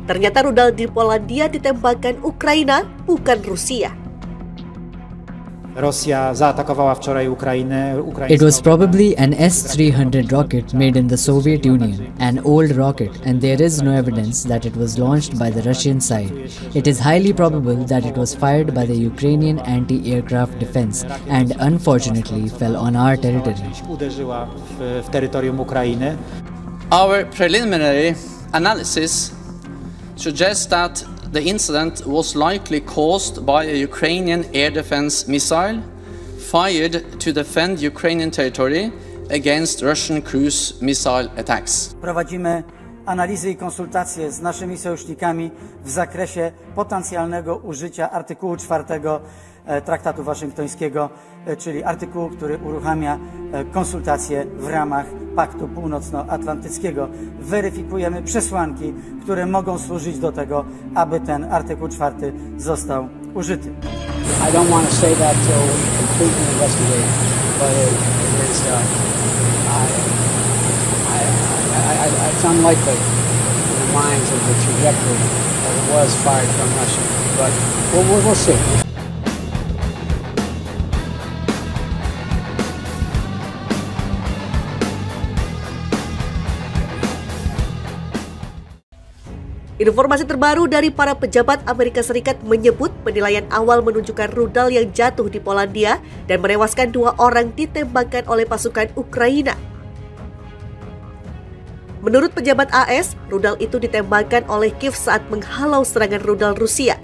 Ternyata rudal di Polandia ditembakkan Ukraina, bukan Rusia. Rosja zaatakowała wczoraj Ukrainę. It was probably an S-300 rocket made in the Soviet Union, an old rocket, and there is no evidence that it was launched by the Russian side. It is highly probable that it was fired by the Ukrainian anti-aircraft defense and unfortunately fell on our territory. Uderzyła w terytorium Ukrainy. Our preliminary analysis suggests that the incident was likely caused by a Ukrainian air defense missile fired to defend Ukrainian territory against Russian cruise missile attacks. Prowadzimy analizy i konsultacje z naszymi sojusznikami w zakresie potencjalnego użycia artykułu 4 Traktatu Waszyngtońskiego, czyli artykułu, który uruchamia konsultacje w ramach Paktu Północnoatlantyckiego. Weryfikujemy przesłanki, które mogą służyć do tego, aby ten artykuł 4 został użyty. I don't want to say that till we completely investigate, but it's unlikely in the minds of the trajectory that it was fired from Russia, but we'll see. Informasi terbaru dari para pejabat Amerika Serikat menyebut penilaian awal menunjukkan rudal yang jatuh di Polandia dan menewaskan 2 orang ditembakkan oleh pasukan Ukraina. Menurut pejabat AS, rudal itu ditembakkan oleh Kiev saat menghalau serangan rudal Rusia.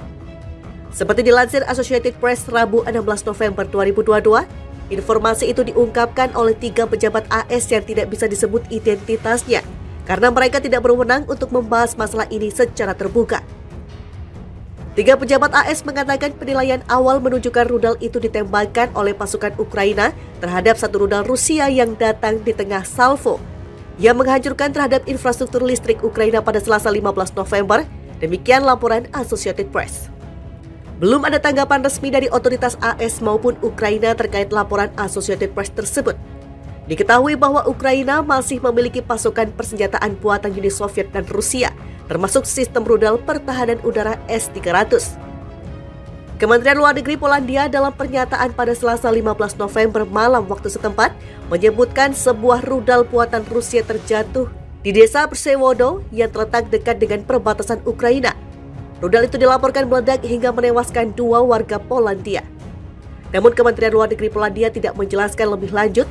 Seperti dilansir Associated Press Rabu 16 November 2022, informasi itu diungkapkan oleh 3 pejabat AS yang tidak bisa disebut identitasnya, karena mereka tidak berwenang untuk membahas masalah ini secara terbuka. 3 pejabat AS mengatakan penilaian awal menunjukkan rudal itu ditembakkan oleh pasukan Ukraina terhadap 1 rudal Rusia yang datang di tengah salvo yang menghancurkan terhadap infrastruktur listrik Ukraina pada Selasa 15 November, demikian laporan Associated Press. Belum ada tanggapan resmi dari otoritas AS maupun Ukraina terkait laporan Associated Press tersebut. Diketahui bahwa Ukraina masih memiliki pasukan persenjataan buatan Uni Soviet dan Rusia, termasuk sistem rudal pertahanan udara S-300. Kementerian Luar Negeri Polandia dalam pernyataan pada Selasa 15 November malam waktu setempat menyebutkan sebuah rudal buatan Rusia terjatuh di desa Przewodo yang terletak dekat dengan perbatasan Ukraina. Rudal itu dilaporkan meledak hingga menewaskan 2 warga Polandia. Namun Kementerian Luar Negeri Polandia tidak menjelaskan lebih lanjut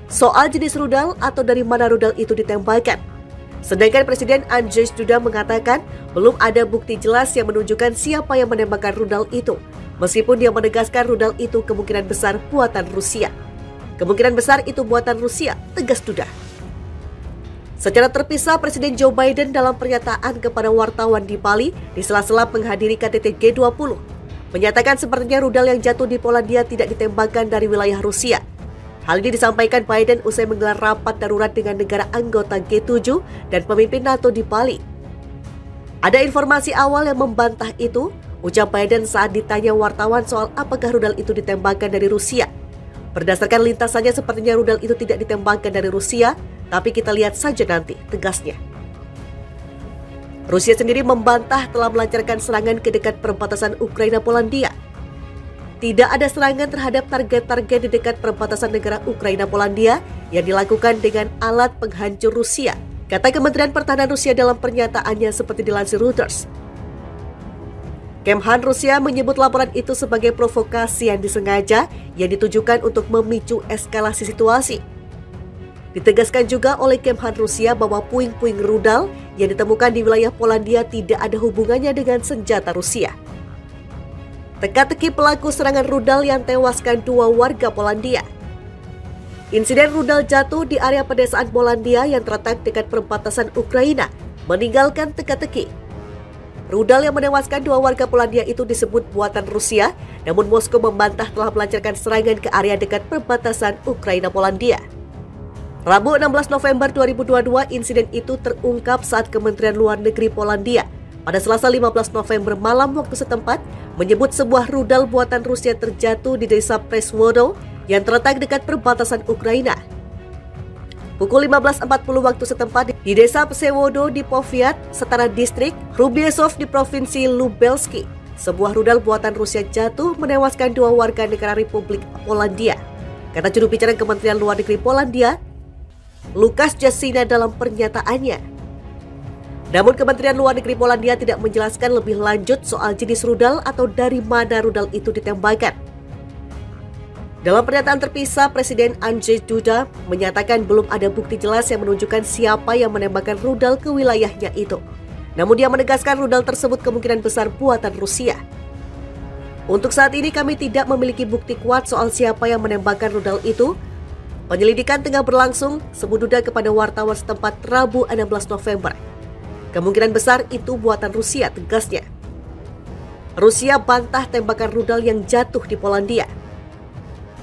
soal jenis rudal atau dari mana rudal itu ditembakkan. Sedangkan Presiden Andrzej Duda mengatakan belum ada bukti jelas yang menunjukkan siapa yang menembakkan rudal itu, meskipun dia menegaskan rudal itu kemungkinan besar buatan Rusia. Kemungkinan besar itu buatan Rusia, tegas Duda. Secara terpisah, Presiden Joe Biden dalam pernyataan kepada wartawan di Bali di sela-sela menghadiri KTT G20 menyatakan sepertinya rudal yang jatuh di Polandia tidak ditembakkan dari wilayah Rusia. Hal ini disampaikan Biden usai menggelar rapat darurat dengan negara anggota G7 dan pemimpin NATO di Bali. Ada informasi awal yang membantah itu, ucap Biden saat ditanya wartawan soal apakah rudal itu ditembakkan dari Rusia. Berdasarkan lintasannya sepertinya rudal itu tidak ditembakkan dari Rusia, tapi kita lihat saja nanti, tegasnya. Rusia sendiri membantah telah melancarkan serangan ke dekat perbatasan Ukraina-Polandia. Tidak ada serangan terhadap target-target di dekat perbatasan negara Ukraina-Polandia yang dilakukan dengan alat penghancur Rusia, kata Kementerian Pertahanan Rusia dalam pernyataannya seperti dilansir Reuters. Kemhan Rusia menyebut laporan itu sebagai provokasi yang disengaja yang ditujukan untuk memicu eskalasi situasi. Ditegaskan juga oleh Kemhan Rusia bahwa puing-puing rudal yang ditemukan di wilayah Polandia tidak ada hubungannya dengan senjata Rusia. Teka-teki pelaku serangan rudal yang tewaskan 2 warga Polandia. Insiden rudal jatuh di area pedesaan Polandia yang terletak dekat perbatasan Ukraina meninggalkan teka-teki. Rudal yang menewaskan 2 warga Polandia itu disebut buatan Rusia, namun Moskow membantah telah melancarkan serangan ke area dekat perbatasan Ukraina-Polandia. Rabu 16 November 2022, insiden itu terungkap saat Kementerian Luar Negeri Polandia pada Selasa 15 November malam waktu setempat menyebut sebuah rudal buatan Rusia terjatuh di desa Przewodo yang terletak dekat perbatasan Ukraina. Pukul 15.40 waktu setempat di desa Psewodo di Powiat, setara distrik Hrubieszów di Provinsi Lubelski, sebuah rudal buatan Rusia jatuh menewaskan 2 warga negara Republik Polandia. Kata juru bicara Kementerian Luar Negeri Polandia, Lukasz Jasina dalam pernyataannya. Namun Kementerian Luar Negeri Polandia tidak menjelaskan lebih lanjut soal jenis rudal atau dari mana rudal itu ditembakkan. Dalam pernyataan terpisah, Presiden Andrzej Duda menyatakan belum ada bukti jelas yang menunjukkan siapa yang menembakkan rudal ke wilayahnya itu. Namun dia menegaskan rudal tersebut kemungkinan besar buatan Rusia. Untuk saat ini kami tidak memiliki bukti kuat soal siapa yang menembakkan rudal itu. Penyelidikan tengah berlangsung, sebut Duda kepada wartawan setempat Rabu 16 November. Kemungkinan besar itu buatan Rusia, tegasnya. Rusia bantah tembakan rudal yang jatuh di Polandia.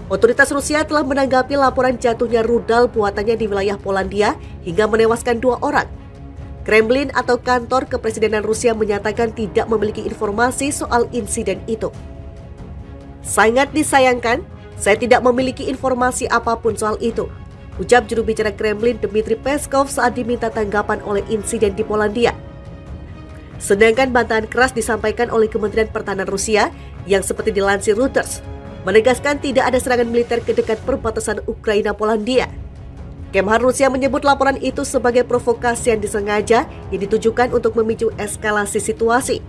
Otoritas Rusia telah menanggapi laporan jatuhnya rudal buatannya di wilayah Polandia hingga menewaskan 2 orang. Kremlin atau kantor kepresidenan Rusia menyatakan tidak memiliki informasi soal insiden itu. Sangat disayangkan, saya tidak memiliki informasi apapun soal itu, ucap juru bicara Kremlin Dmitry Peskov saat diminta tanggapan oleh insiden di Polandia. Sedangkan bantahan keras disampaikan oleh Kementerian Pertahanan Rusia yang seperti dilansir Reuters, menegaskan tidak ada serangan militer ke dekat perbatasan Ukraina-Polandia. Kemhan Rusia menyebut laporan itu sebagai provokasi yang disengaja yang ditujukan untuk memicu eskalasi situasi.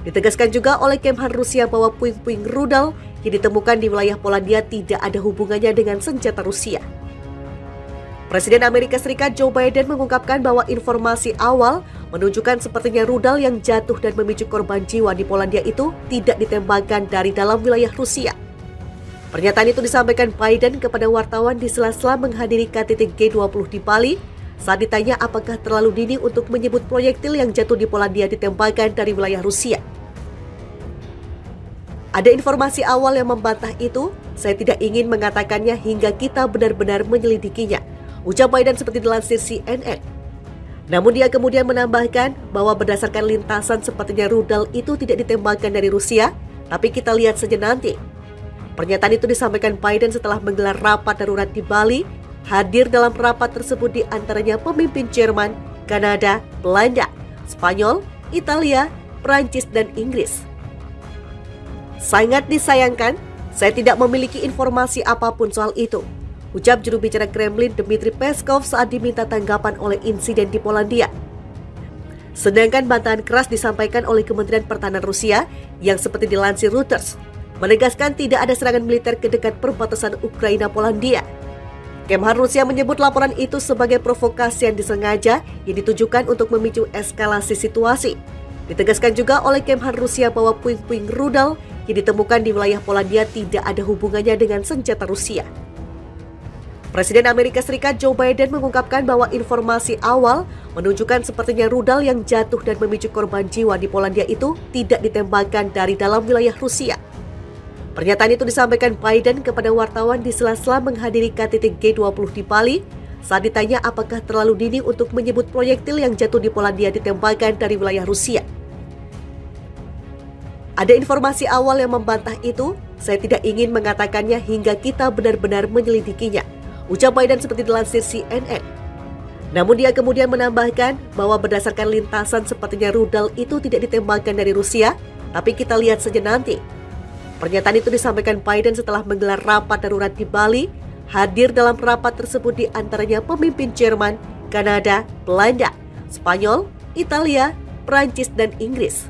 Ditegaskan juga oleh Kemhan Rusia bahwa puing-puing rudal yang ditemukan di wilayah Polandia tidak ada hubungannya dengan senjata Rusia. Presiden Amerika Serikat Joe Biden mengungkapkan bahwa informasi awal menunjukkan sepertinya rudal yang jatuh dan memicu korban jiwa di Polandia itu tidak ditembakkan dari dalam wilayah Rusia. Pernyataan itu disampaikan Biden kepada wartawan di sela-sela menghadiri KTT G20 di Bali saat ditanya apakah terlalu dini untuk menyebut proyektil yang jatuh di Polandia ditembakkan dari wilayah Rusia. Ada informasi awal yang membantah itu, saya tidak ingin mengatakannya hingga kita benar-benar menyelidikinya, ucap Biden seperti dilansir CNN. Namun dia kemudian menambahkan bahwa berdasarkan lintasan sepertinya rudal itu tidak ditembakkan dari Rusia, tapi kita lihat saja nanti. Pernyataan itu disampaikan Biden setelah menggelar rapat darurat di Bali. Hadir dalam rapat tersebut di antaranya pemimpin Jerman, Kanada, Belanda, Spanyol, Italia, Prancis, dan Inggris. Sangat disayangkan, saya tidak memiliki informasi apapun soal itu, ucap juru bicara Kremlin Dmitry Peskov saat diminta tanggapan oleh insiden di Polandia. Sedangkan bantahan keras disampaikan oleh Kementerian Pertahanan Rusia yang seperti dilansir Reuters, menegaskan tidak ada serangan militer ke dekat perbatasan Ukraina-Polandia. Kemhan Rusia menyebut laporan itu sebagai provokasi yang disengaja yang ditujukan untuk memicu eskalasi situasi. Ditegaskan juga oleh Kemhan Rusia bahwa puing-puing rudal yang ditemukan di wilayah Polandia tidak ada hubungannya dengan senjata Rusia. Presiden Amerika Serikat Joe Biden mengungkapkan bahwa informasi awal menunjukkan sepertinya rudal yang jatuh dan memicu korban jiwa di Polandia itu tidak ditembakkan dari dalam wilayah Rusia. Pernyataan itu disampaikan Biden kepada wartawan di sela-sela menghadiri KTT G20 di Bali saat ditanya apakah terlalu dini untuk menyebut proyektil yang jatuh di Polandia ditembakkan dari wilayah Rusia. Ada informasi awal yang membantah itu, saya tidak ingin mengatakannya hingga kita benar-benar menyelidikinya, ucap Biden seperti dilansir CNN. Namun dia kemudian menambahkan bahwa berdasarkan lintasan sepertinya rudal itu tidak ditembakkan dari Rusia, tapi kita lihat saja nanti. Pernyataan itu disampaikan Biden setelah menggelar rapat darurat di Bali. Hadir dalam rapat tersebut di antaranya pemimpin Jerman, Kanada, Belanda, Spanyol, Italia, Prancis, dan Inggris.